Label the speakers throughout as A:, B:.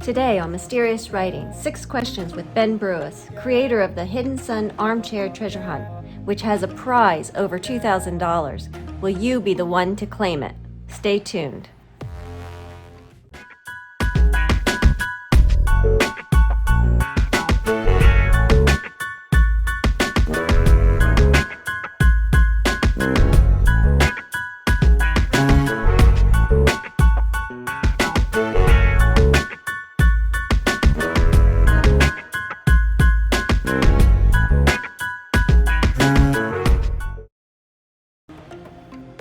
A: Today on Mysterious Writing, 6 questions with Ben Brewis, creator of the Hidden Sun Armchair Treasure Hunt, which has a prize over $2,000. Will you be the one to claim it? Stay tuned.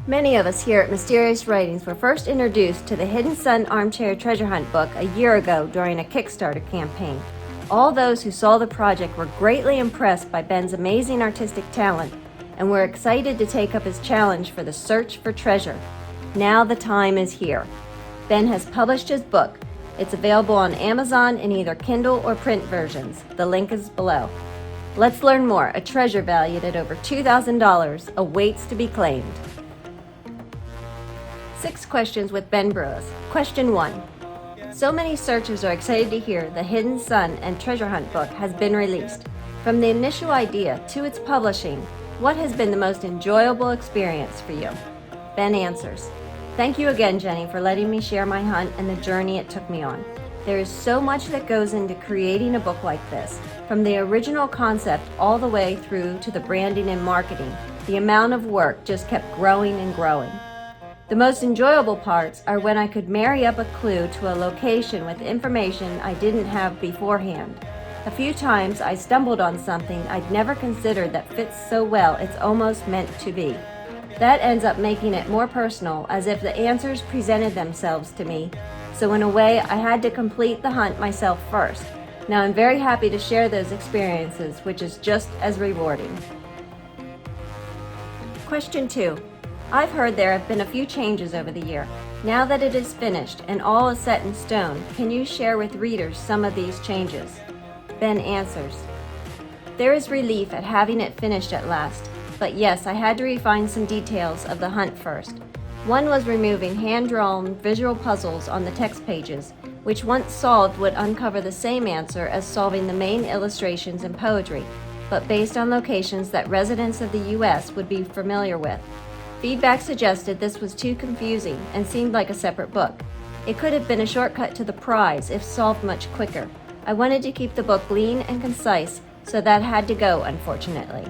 A: Many of us here at Mysterious Writings were first introduced to the Hidden Sun Armchair Treasure Hunt book a year ago during a Kickstarter campaign. All those who saw the project were greatly impressed by Ben's amazing artistic talent and were excited to take up his challenge for the search for treasure. Now the time is here. Ben has published his book. It's available on Amazon in either Kindle or print versions. The link is below. Let's learn more. A treasure valued at over $2,000 awaits to be claimed. 6 questions with Ben Brewis. Question 1. So many searchers are excited to hear the Hidden Sun and Treasure Hunt book has been released. From the initial idea to its publishing, what has been the most enjoyable experience for you? Ben answers, "Thank you again, Jenny, for letting me share my hunt and the journey it took me on. There is so much that goes into creating a book like this, from the original concept all the way through to the branding and marketing. The amount of work just kept growing and growing. The most enjoyable parts are when I could marry up a clue to a location with information I didn't have beforehand. A few times I stumbled on something I'd never considered that fits so well it's almost meant to be. That ends up making it more personal, as if the answers presented themselves to me. So in a way, I had to complete the hunt myself first. Now I'm very happy to share those experiences, which is just as rewarding." Question 2. I've heard there have been a few changes over the year. Now that it is finished and all is set in stone, can you share with readers some of these changes? Ben answers, "There is relief at having it finished at last, but yes, I had to refine some details of the hunt first. One was removing hand-drawn visual puzzles on the text pages, which once solved would uncover the same answer as solving the main illustrations and poetry, but based on locations that residents of the US would be familiar with. Feedback suggested this was too confusing and seemed like a separate book. It could have been a shortcut to the prize if solved much quicker. I wanted to keep the book lean and concise, so that had to go, unfortunately."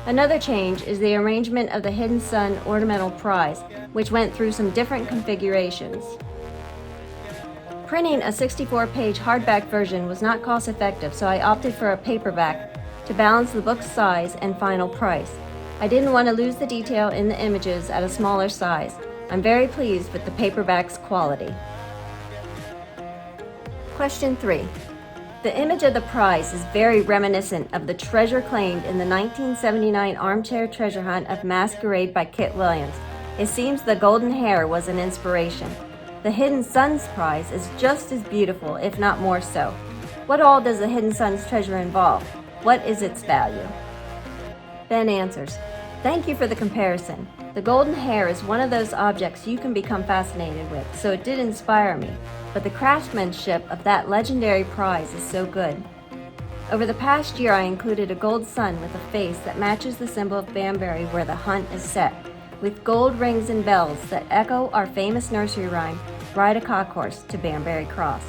A: Another change is the arrangement of the Hidden Sun ornamental prize, which went through some different configurations. Printing a 64-page hardback version was not cost-effective, so I opted for a paperback to balance the book's size and final price. I didn't want to lose the detail in the images at a smaller size. I'm very pleased with the paperback's quality. Question 3. The image of the prize is very reminiscent of the treasure claimed in the 1979 Armchair Treasure Hunt of Masquerade by Kit Williams. It seems the golden hair was an inspiration. The Hidden Sun's prize is just as beautiful, if not more so. What all does the Hidden Sun's treasure involve? What is its value? Ben answers, "Thank you for the comparison. The golden hair is one of those objects you can become fascinated with, so it did inspire me, but the craftsmanship of that legendary prize is so good. Over the past year, I included a gold sun with a face that matches the symbol of Banbury where the hunt is set, with gold rings and bells that echo our famous nursery rhyme, Ride a Cock Horse to Banbury Cross.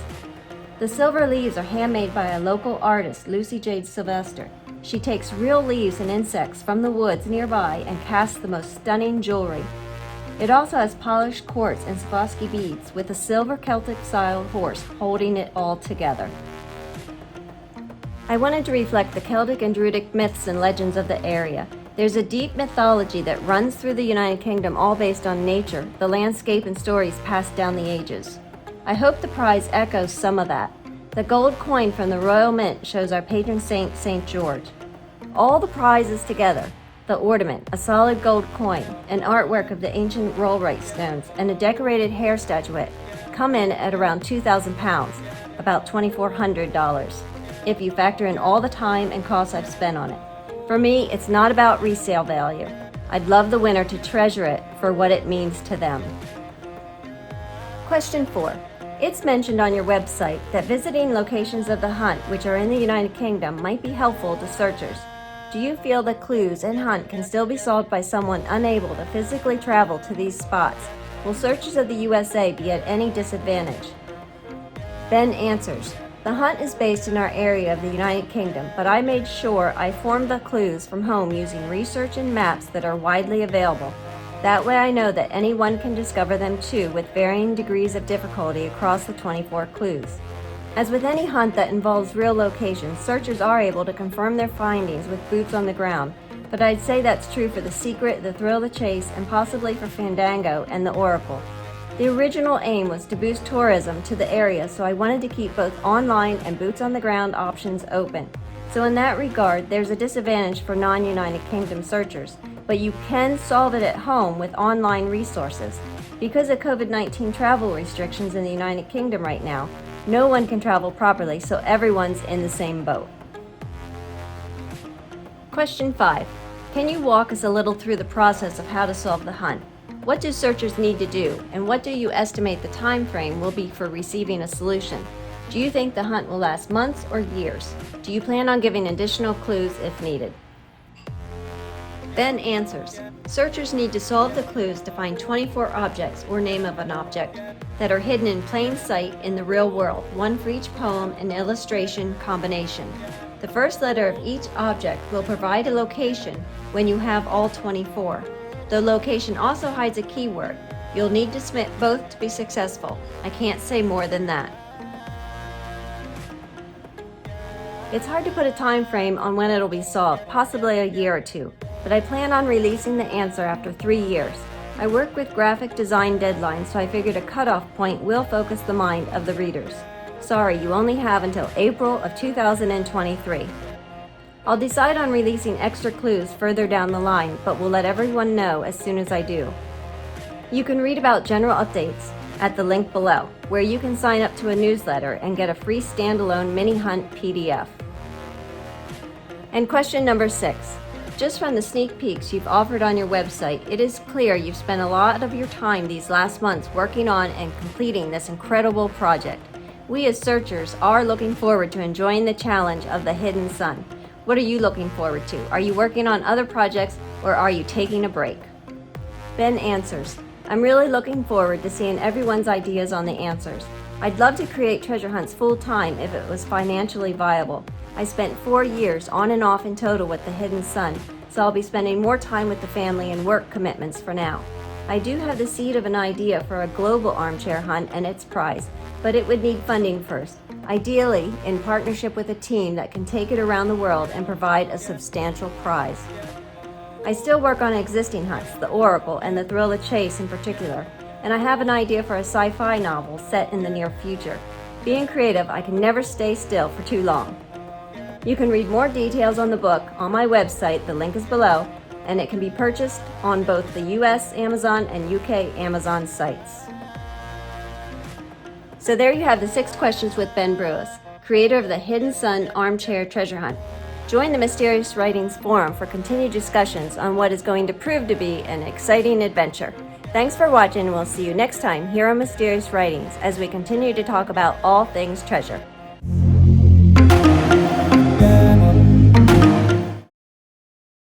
A: The silver leaves are handmade by a local artist, Lucy Jade Sylvester. She takes real leaves and insects from the woods nearby and casts the most stunning jewelry. It also has polished quartz and Swarovski beads with a silver Celtic-style horse holding it all together." I wanted to reflect the Celtic and Druidic myths and legends of the area. There's a deep mythology that runs through the United Kingdom, all based on nature, the landscape, and stories passed down the ages. I hope the prize echoes some of that. The gold coin from the Royal Mint shows our patron saint, St. George. All the prizes together, the ornament, a solid gold coin, an artwork of the ancient rollright stones, and a decorated hair statuette, come in at around £2,000, about $2,400, if you factor in all the time and costs I've spent on it. For me, it's not about resale value. I'd love the winner to treasure it for what it means to them. Question 4. It's mentioned on your website that visiting locations of the hunt which are in the United Kingdom might be helpful to searchers. Do you feel the clues and hunt can still be solved by someone unable to physically travel to these spots? Will searchers of the USA be at any disadvantage? Ben answers, the hunt is based in our area of the United Kingdom, but I made sure I formed the clues from home using research and maps that are widely available. That way I know that anyone can discover them too with varying degrees of difficulty across the 24 clues. As with any hunt that involves real locations, searchers are able to confirm their findings with boots on the ground, but I'd say that's true for The Secret, The Thrill of the Chase, and possibly for Fandango and The Oracle. The original aim was to boost tourism to the area, so I wanted to keep both online and boots on the ground options open. So in that regard, there's a disadvantage for non-United Kingdom searchers, but you can solve it at home with online resources. Because of COVID-19 travel restrictions in the United Kingdom right now, no one can travel properly, so everyone's in the same boat. Question 5. Can you walk us a little through the process of how to solve the hunt? What do searchers need to do, and what do you estimate the time frame will be for receiving a solution? Do you think the hunt will last months or years? Do you plan on giving additional clues if needed? Ben answers, searchers need to solve the clues to find 24 objects or name of an object that are hidden in plain sight in the real world, one for each poem and illustration combination. The first letter of each object will provide a location when you have all 24. The location also hides a keyword. You'll need to submit both to be successful. I can't say more than that. It's hard to put a time frame on when it'll be solved, possibly a year or two, but I plan on releasing the answer after 3 years. I work with graphic design deadlines, so I figured a cutoff point will focus the mind of the readers. Sorry, you only have until April of 2023. I'll decide on releasing extra clues further down the line, but will let everyone know as soon as I do. You can read about general updates at the link below, where you can sign up to a newsletter and get a free standalone mini hunt PDF. And question number 6. Just from the sneak peeks you've offered on your website, it is clear you've spent a lot of your time these last months working on and completing this incredible project. We as searchers are looking forward to enjoying the challenge of the hidden sun. What are you looking forward to? Are you working on other projects or are you taking a break? Ben answers, I'm really looking forward to seeing everyone's ideas on the answers. I'd love to create treasure hunts full time if it was financially viable. I spent 4 years on and off in total with the hidden sun, so I'll be spending more time with the family and work commitments for now. I do have the seed of an idea for a global armchair hunt and its prize, but it would need funding first, ideally in partnership with a team that can take it around the world and provide a substantial prize. I still work on existing hunts, The Oracle and The Thrill of the Chase in particular, and I have an idea for a sci-fi novel set in the near future. Being creative, I can never stay still for too long. You can read more details on the book on my website, the link is below, and it can be purchased on both the US Amazon and UK Amazon sites. So there you have the 6 questions with Ben Brewis, creator of the Hidden Sun Armchair Treasure Hunt. Join the Mysterious Writings Forum for continued discussions on what is going to prove to be an exciting adventure. Thanks for watching, and we'll see you next time here on Mysterious Writings as we continue to talk about all things treasure.